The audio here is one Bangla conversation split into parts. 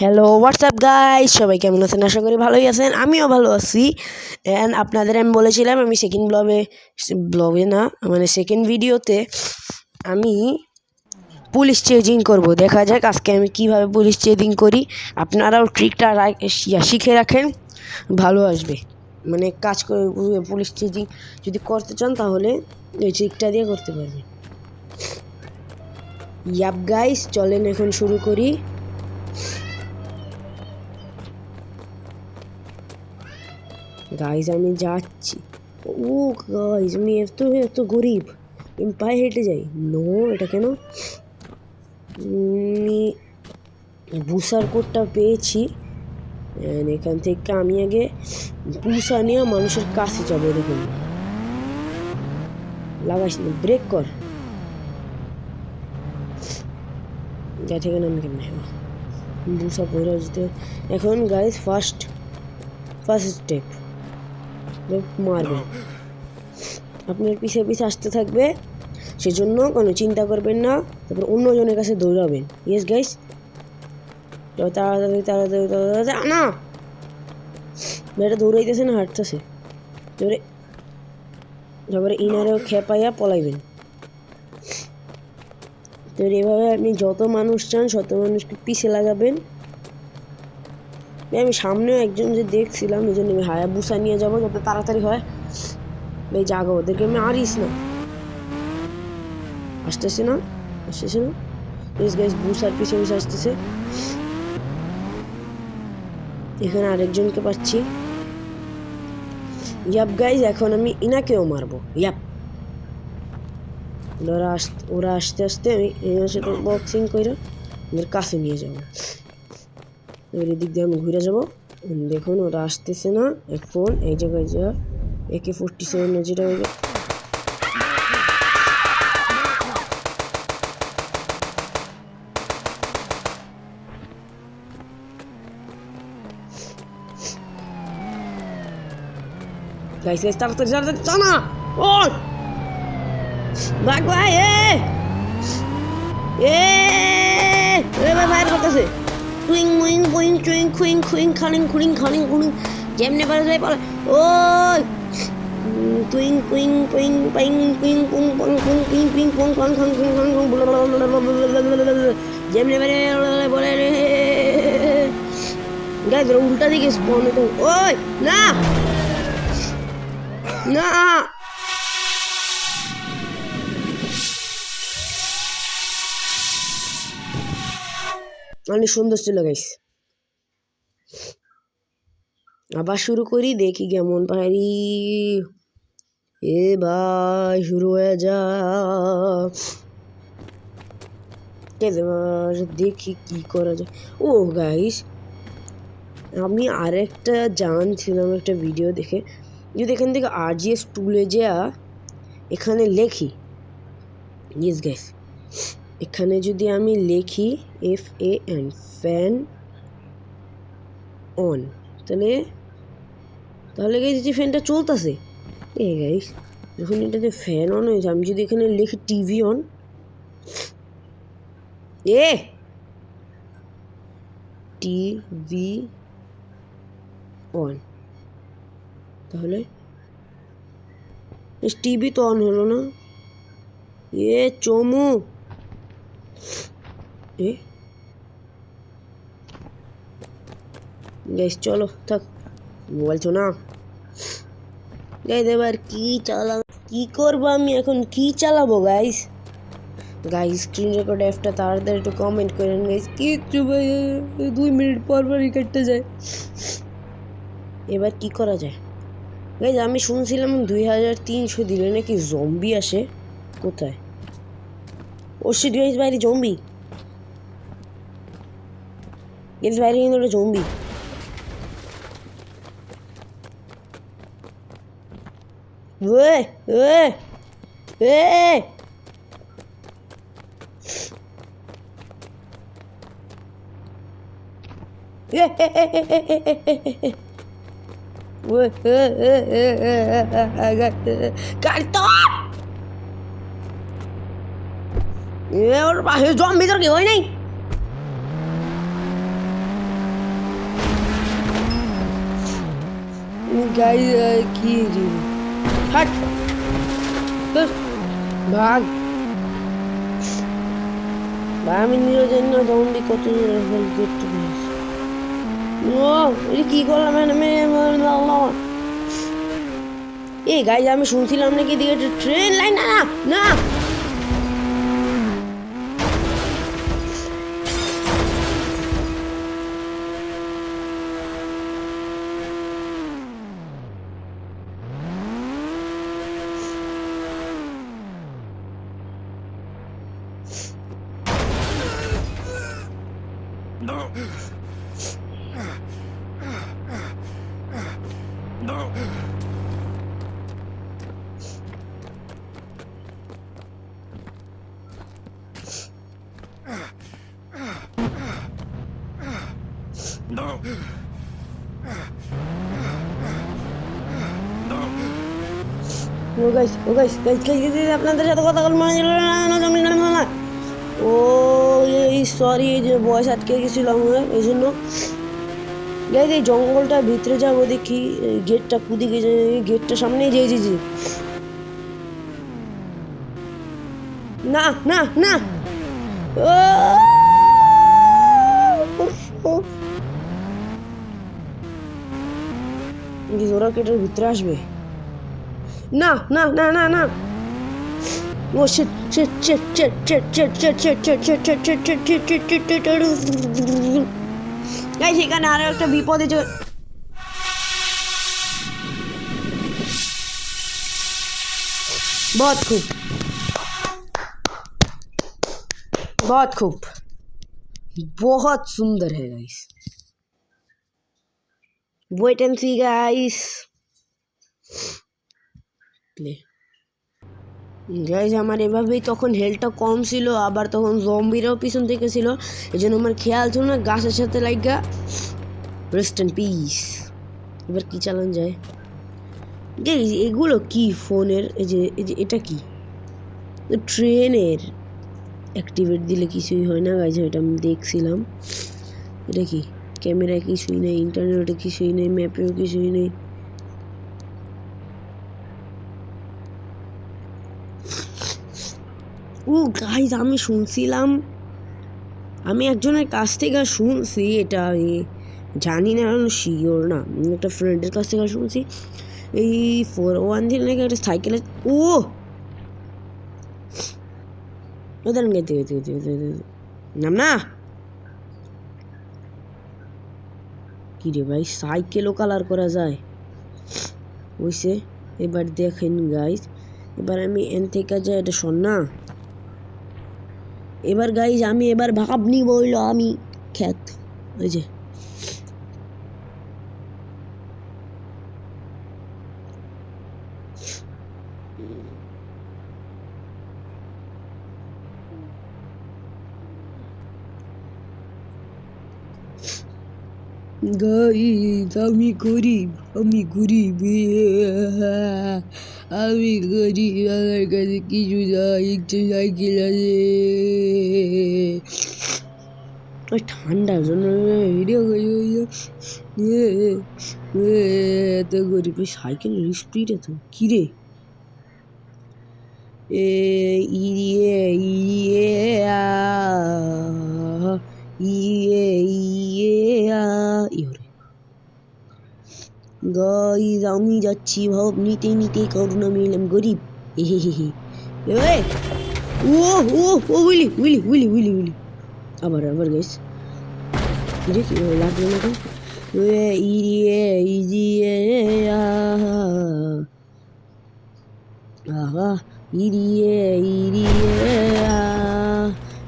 হ্যালো হোয়াটসঅ্যাপ গাইস, সবাই কেমন আছেন? আশা করি ভালোই আছেন, আমিও ভালো আছি। অ্যান্ড আপনাদের আমি বলেছিলাম আমি সেকেন্ড ব্লগে না মানে সেকেন্ড ভিডিওতে আমি পুলিশ চেজিং করব। দেখা যাক আজকে আমি কিভাবে পুলিশ চেজিং করি। আপনারাও ট্রিকটা শিখে রাখেন, ভালো আসবে। মানে কাজ করে পুলিশ চেজিং যদি করতে চান তাহলে এই ট্রিকটা দিয়ে করতে পারবেন। ইয়াপ গাইস, চলেন এখন শুরু করি। গাইজ আমি যাচ্ছি। ও গাইজ, আমি এত গরিব, আমি পায়ে হেঁটে যাই। নো, এটা কেন? বুসার কোডটা পেয়েছি। এখান থেকে আমি আগে বুসা নিয়ে মানুষের কাছে যাবো। দেখুন, লাগাইস না, ব্রেক কর। যা থেকে নাম কেমন বুসা পরে যেতে। এখন গাইজ ফার্স্ট স্টেপ মারবে। আপনার পিছে আসতে থাকবে, সেজন্য কোনো চিন্তা করবেন না। তারপর অন্যজনের কাছে দৌড়াবেন। ইয়েস গাইস, তাড়াতাড়ি না, মেয়েটা দৌড়াইতেছে না, হাঁটতেছে। তারপরে ইনারেও খেপাইয়া পলাইবেন। তো এভাবে আপনি যত মানুষ চান তত মানুষকে পিছে লাগাবেন। আমি সামনেও একজন যে দেখছিলাম, এই জন্য আমি হায়াবুসা নিয়ে যাবো যাতে তাড়াতাড়ি হয়। ভাই জাগো, ওদেরকে আমি আরিস না। আসতেছে না বুসার পিছে আসতেছে। এখানে আরেকজনকে পাচ্ছি। ইয়াপ গাইজ, এখন আমি ইনাকেও মারবো। ইয়াপ, ওরা আস্তে আস্তে আমি এনার সাথে বক্সিং করে ওদের কাছে নিয়ে যাবো। এবার এদিক দিয়ে আমি ঘুরে যাবো। দেখুন ওরা আসতেছে না। এখন এই জায়গায় যা AK-47 যেটা গাইস তাড়াতাড়ি জানা। ও ভাগ ভাই, ফায়ার করতেছে। কুইং মুইং কুইং চুইং কুইং কুইং খালিং খুলিং যেমনে পারে যাই পারে। ওই কুইং কুইং কুইং পাইং কুইং কুং পং কুং কুইং কুইং পং পং খাং কুং খাং কুং যেমনে পারে বলে রে গাইস। উল্টা দিকে স্পন হতো। ওই না না, অনেক সুন্দর ছিল গাইস। আবার শুরু করি, দেখি কেমন পারি। এ ভাই শুরু হয়ে যা, দেখি কি করা যায়। ও গাইস, আমি আরেকটা জানছিলাম একটা ভিডিও দেখে, যদি এখান থেকে RGS টুলে যা এখানে লেখি। ইয়েস গাইস, এখানে যদি আমি লিখি FAN ফ্যান অন, তাহলে গাইস যে ফ্যানটা চলতেছে। গাইস, যখন এটাতে ফ্যান অন হয়েছে, আমি যদি এখানে লিখি টিভি অন, টিভি অন, তাহলে টিভি তো অন হলো না। চমু গাইস, চলো থাক, মোবাইল ছো না গাইস। এবার কি করবো আমি এখন? কি চালাবো গাইস? স্ক্রিন রেকর্ড Fটা তাড়াতাড়ি একটু কমেন্ট করেন গাইস। কিচ্ছু ভাই, 2 মিনিট পরই কেটে যায়। এবার কি করা যায় গাইস? আমি শুনছিলাম 2300 দিলে নাকি জম্বি আসে। কোথায়? ও শিট গাইস, বাইরে জম্বি গাইস, বাইরে কিন্তু ওটা জম্বি। ওর পাশে জম্বি তোর কি হয় নাই? গাইস কি রে হাট ভাগ আমি নিজেও জানি না জম্বি কত দেখতে পেয়েছি ও এটা কি করলাম এই গাইস আমি শুনছিলাম নাকি দিকে ট্রেন লাইন না না আপনাদের সাথে কথা বলবো না ও এই সরি এই যে বয়স আটকে গেছিলাম এই জন্য গাইস এই জঙ্গলটার ভিতরে যাবো দেখি গেটটা কুদিকে গেটটা সামনেই যে না না না ওরা গেটের ভিতরে আসবে না না না না না ও shit shit shit shit shit shit shit shit shit shit shit shit shit shit shit guys এখানে আরো একটা বিপদ আছে बहुत खूब बहुत खूब बहुत सुंदर है guys wait and see guys play guys আমার এভাবেই তখন হেলথটা কম ছিল আবার তখন জম্বিরাও পিছন থেকে ছিল এজন্য আমার খেয়াল ছিল না গাছের সাথে লাগা রেস্ট এন্ড পিস এবার কি চালান যায় গাইস এগুলো কি ফোনের এই যে এটা কি ট্রেনের অ্যাক্টিভেট দিলে কিছুই হয় না গাইস এটা আমি দেখছিলাম এটা কি ক্যামেরা কিছুই নেই ইন্টারনেটে কিছুই নেই ম্যাপেও কিছুই নেই ও গাইস আমি শুনছিলাম আমি একজনের কাছ থেকে শুনছি এটা আমি জানি না শিওর না একটা ফ্রেন্ডের কাছ থেকে শুনছি এই 401 দিন নাকি একটা সাইকেলে ও ওদের গেতে নাম না কি রে ভাই সাইকেলও কালার করা যায় ওইসে এবার দেখেন গাইস এবার আমি এন থেকে যাই এটা শোন না এবার গাইস আমি এবার ভাবনি বললো আমি খ্যাত ওই যে গাইস আমি গরিব আমার কাছে কিছু একটা সাইকেল আছে ঠান্ডার জন্য ভিডিও এত গরিব সাইকেলের স্পিড এত কিরে ইয়ে গাইস আমি যাচ্ছি ভাব নিতে নিতে কারণ আমি এলাম গরিব ও উইলি উইলি উইলি উইলি উইলি আবার গাইস কি লাগলো না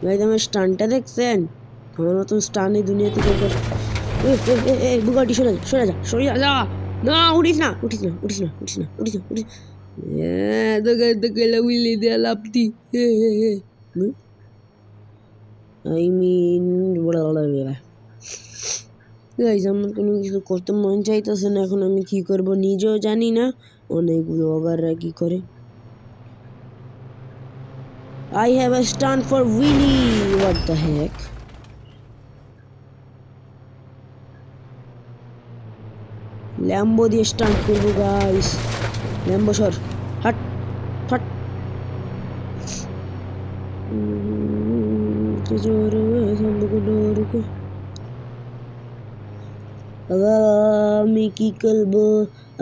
গাইস আমার স্টানটা দেখছেন আমার মতন স্টানে দুনিয়া থেকে বুগাটি সরে যা না উঠিস না উইলি দেয়া লাপতি I mean গাইস আমার কোনো কিছু করতে মন চাইতেছে না এখন আমি কি করব নিজেও জানি না অনেক ব্লগাররা কি করে I have a stunt for Willy what the heck Lambo দিয়ে স্টান্ট করবো গাইস। ল্যাম্বো সর, হাট ফাট। আমি কি করবো,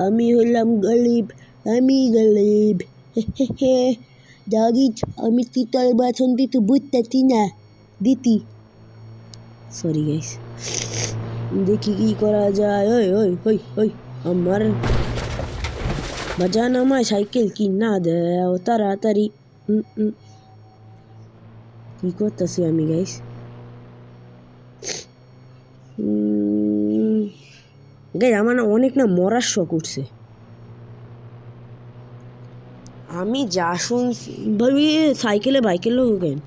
আমি হলাম গরিব, আমি গরিব। জাগিজ আমি তিতাল বাসন্তী তো বুঝতেছি না দিতি। সরি গাইস, দেখি কি করা যায়। ওই ওই ওই ওই আমার বাজান আমায় সাইকেল কিনা দেও তাড়াতাড়ি। কি করতেছি আমি গাইস? গাইস আমার না অনেক না মরার শখ উঠছে। আমি যা শুনছি ভাবি সাইকেলে বাইকের লোক কেন,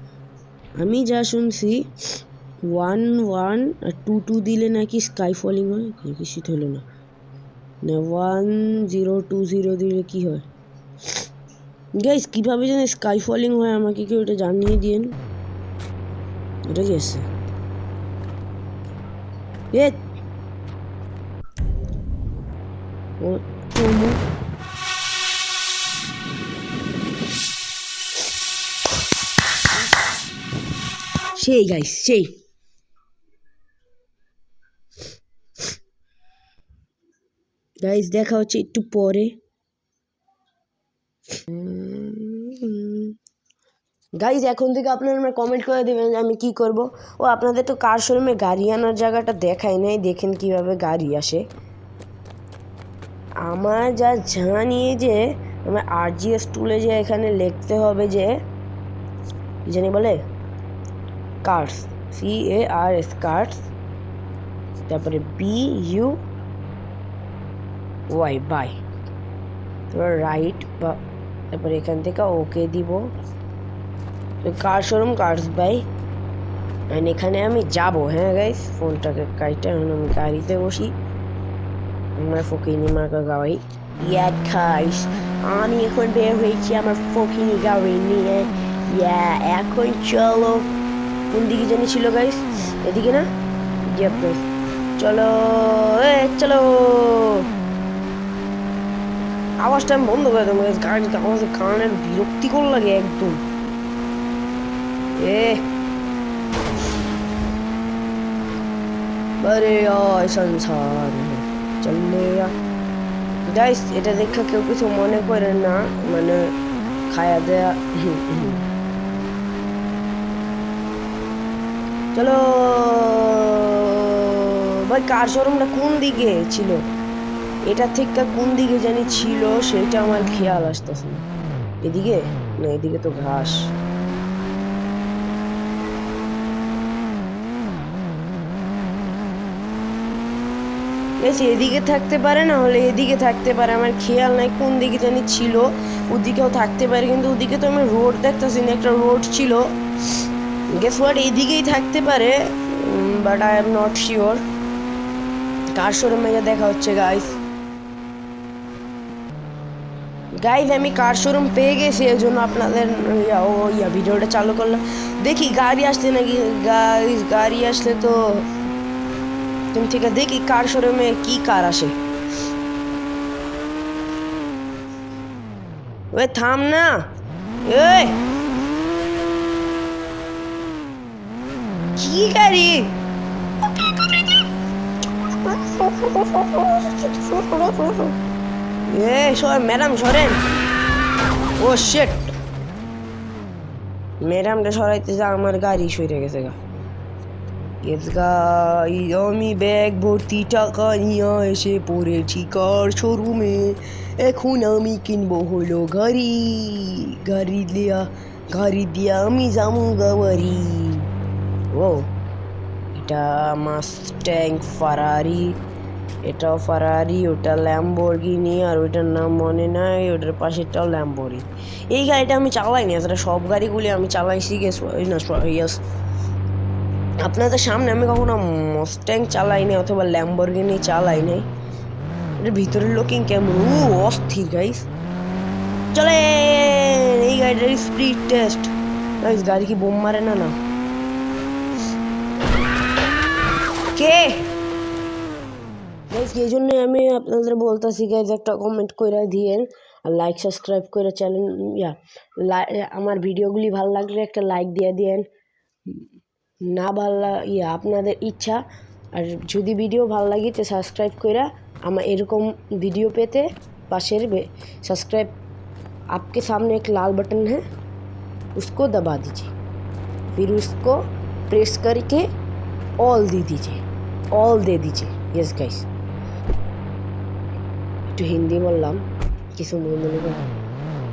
আমি যা শুনছি 1-1 আর 2-2 দিলে নাকি স্কাই ফলিং হয়। কিছু হলো না, 1020 দিলে কি হয় গাইস? কীভাবে যেন স্কাই ফলিং হয় আমাকে কেউ এটা জানিয়ে দিন। এটা কি আছে? সেই গাইস সেই গাইস দেখা হচ্ছে একটু পরে। গাইস এখন থেকে আপনারা আমায় কমেন্ট করে দেবেন আমি কি করব। ও আপনাদের তো কার শোরুমে গাড়ি আনার জায়গাটা দেখাই নাই, দেখেন কিভাবে গাড়ি আসে। আমার যা জানিয়ে যে আমার RGS টুলে যে এখানে লিখতে হবে যে কি জানি বলে কার্স, CARS কার্স, তারপরে BUY বাই, তারপর রাইট, বা তারপরে এখান থেকে ওকে দিব। Car showroom cars buy, and এখানে আমি যাব। হ্যাঁ গাইস ফোনটাকে কাইটা এখন আমি গাড়িতে বসি। আমার ফকিনি মার্কা গাড়ি খাইস, আমি এখন বের হয়েছি আমার ফকিনি গাড়ি নিয়ে। এখন চলো, কোন দিকে জানি ছিল গাইস? এদিকে না? গাইস চলো চলো। আওয়াজটা আমি বন্ধ করে দেবো, গাড়ির আওয়াজে কানের বিরক্তিকর লাগে একদম। আরে সংসার চলে গাইস, এটা দেখা কেউ কিছু মনে করে না, মানে খায়া দেয়া। চলো ভাই, কার শোরুমটা কোন দিকে ছিল? এটা থেকে কোন দিকে জানি ছিল সেটা আমার খেয়াল আসতেছে না। এদিকে না, এদিকে তো ঘাস। এদিকে থাকতে পারে, না হলে এদিকে থাকতে পারে, আমার খেয়াল নাই কোন দিকে জানি ছিল। ওদিকেও থাকতে পারে, কিন্তু ওদিকে তো আমি রোড দেখতেছি না, একটা রোড ছিল। গেস হোয়াট, এদিকেই থাকতে পারে, but I am not sure. Car শোরুমে দেখা হচ্ছে গাইস। গাইস আমি কার শোরুম পেয়ে গেছি, এই জন্য আপনাদের ভিডিওটা চালু করলাম। দেখি গাড়ি আসছে নাকি। গাইস গাড়ি আসলে তো তুমি ঠিক আছে, দেখি কার শোরুমে কি কার আসে। ওই থাম না, এই কি গাড়ি? ম্যাডাম সরেন। ও শিট, ম্যাডামটা সরাইতে যা আমার গাড়ি সরে গেছে গা। আমি ব্যাগ ভর্তি টাকা নিয়ে এসে পড়েছি কার শোরুমে। এখন আমি কিনবো হলো গাড়ি। গাড়ি দিয়া আমি যাবো গাড়ি। ও এটা মাস্ট্যাং ফারারি, এটাও ফারারি, ওটা ল্যাম্বরগিনি, আর ওইটার নাম মনে নাই, ওটার পাশেরটাও ল্যাম্বরগিনি। এই গাড়িটা আমি চালাইনি, আসলে সব গাড়িগুলি আমি চালাইছি ইয়েস আপনাদের সামনে। আমি কখনো মাস্ট্যাং চালাইনি অথবা ল্যাম্বরগিনি চালাই নাই। এটার ভিতরের লুকিং কেমন অস্থির গাইস। চলে এই গাড়িটার স্পিড টেস্ট। গাইস গাড়ি কি বোম মারে না? না কে গাইস, এই জন্যই আমি আপনাদের বলতেছি গাইজ একটা কমেন্ট করে দিয়েন আর লাইক সাবস্ক্রাইব করে চ্যানেল আমার ভিডিওগুলি ভালো লাগলে একটা লাইক দিয়ে দিয়েন। না ভালো আপনাদের ইচ্ছা, আর যদি ভিডিও ভালো লাগে তো সাবস্ক্রাইব করে আমার এরকম वीडियो पेते पाशेर सब्सक्राइब आपके सामने एक लाल बटन है, उसको दबा दीजिए, फिर उसको प्रेस करके ऑल दे दीजिए, ऑल दे दीजिए। यस गाइस, একটু হিন্দি বললাম, কিছু মনে করেন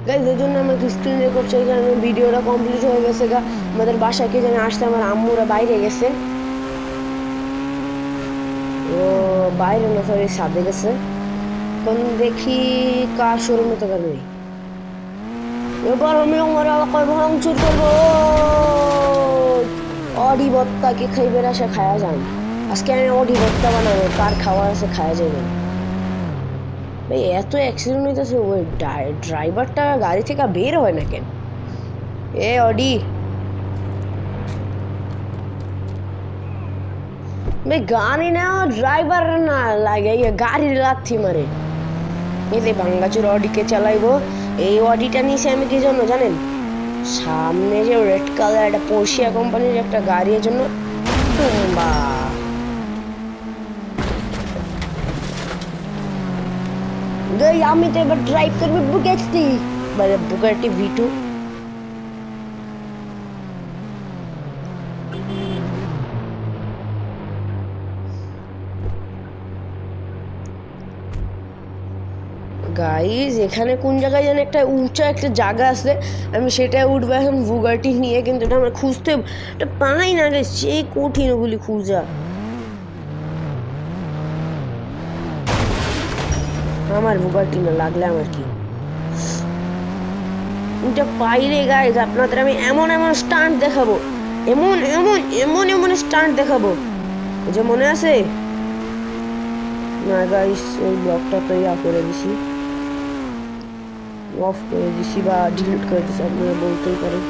গাইজ। এই জন্য আমাকে স্ক্রিন রেকর্ড চাই, কারণ ভিডিওটা কমপ্লিট হয়ে গেছে গা। আমাদের বাসায় কে যেন আসছে, আমার আম্মুরা বাইরে গেছে, ও বাইরে না সরি ছাদে গেছে। এখন দেখি কার শোরুমে তো নেই, এবার আমি আমার এলাকায় ভাঙচুর করবো। অডি বত্তাকে খাইবে আসে খায়া যান, আজকে আমি অডি বত্তা বানাবো, কার খাওয়া আছে খায়া যাবে। ভাই এত অ্যাক্সিডেন্ট হইতেছে, ওই ড্রাইভারটা গাড়ি থেকে বের হয় না কেন? এ অডি ভাই গাড়ি না ড্রাইভার না লাগে, গাড়ি লাথি মারে। এই যে ভাঙ্গাচুর অডিকে চালাইবো, এই অডিটা নিয়েছে আমি কি জন্য জানেন? সামনে যে রেড কালার একটা পোর্শিয়া কোম্পানির একটা গাড়ির জন্য। আমি তো এবার ড্রাইভ করবো বুগাটি, মানে বুগাটি V2। গাইজ এখানে কোন জায়গায় যেন একটা উঁচা একটা জায়গা আছে, আমি সেটাই উঠবো এখন বুগাটি নিয়ে, কিন্তু এটা আমরা খুঁজতে পাই না রে, সেই কঠিন ওগুলি খুঁজা। আমার বুগাটি না লাগলে আমার কি, এটা পাইলে গাইজ আপনাদের আমি এমন এমন স্টান্ট দেখাবো, এমন এমন এমন এমন স্টান্ট দেখাবো যে মনে আছে না গাইজ। ওই ব্লগটা তো করে দিছি, অফ করে দিছি বা ডিলিট করে দিছি, আপনারা বলতেই পারেন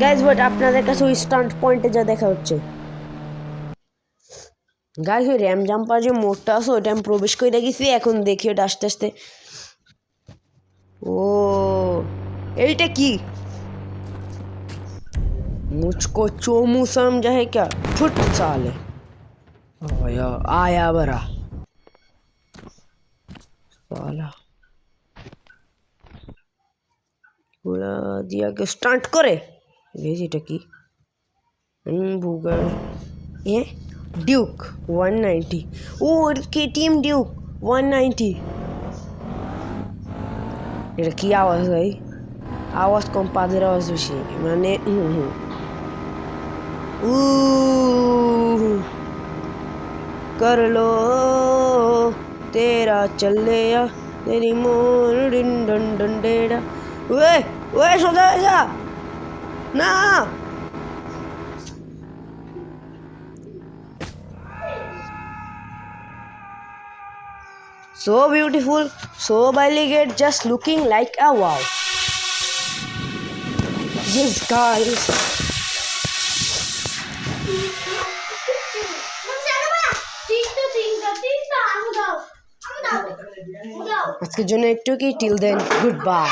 গাইজ। বাট আপনাদের কাছে ওই স্টান্ট পয়েন্টে যা দেখা হচ্ছে গাইজ, ওই র্যাম জাম্পার যে মোড়টা আছে ওইটা আমি প্রবেশ করে গেছি, এখন দেখি ওটা আস্তে আস্তে। ও এইটা কি? मुझको चोमू समझा है क्या? फुट साले आया आया बरा साला बोला दिया के स्टार्ट करे। এটা কি? বুগার এ ডিউক 190, ও কেটিএম ডিউক 190। এটা কি আওয়াজ ভাই? আওয়াজ কম, পাদের আওয়াজ বেশি, মানে कर लो तेरा चलेया तेरी मोर डिन डन डन डेड़ा। ओए ओए सोचा जा ना, so beautiful, so elegant, just looking like a wow. Yes guys, আজকের জন্য একটু কি, টিল দেন, গুড বাই।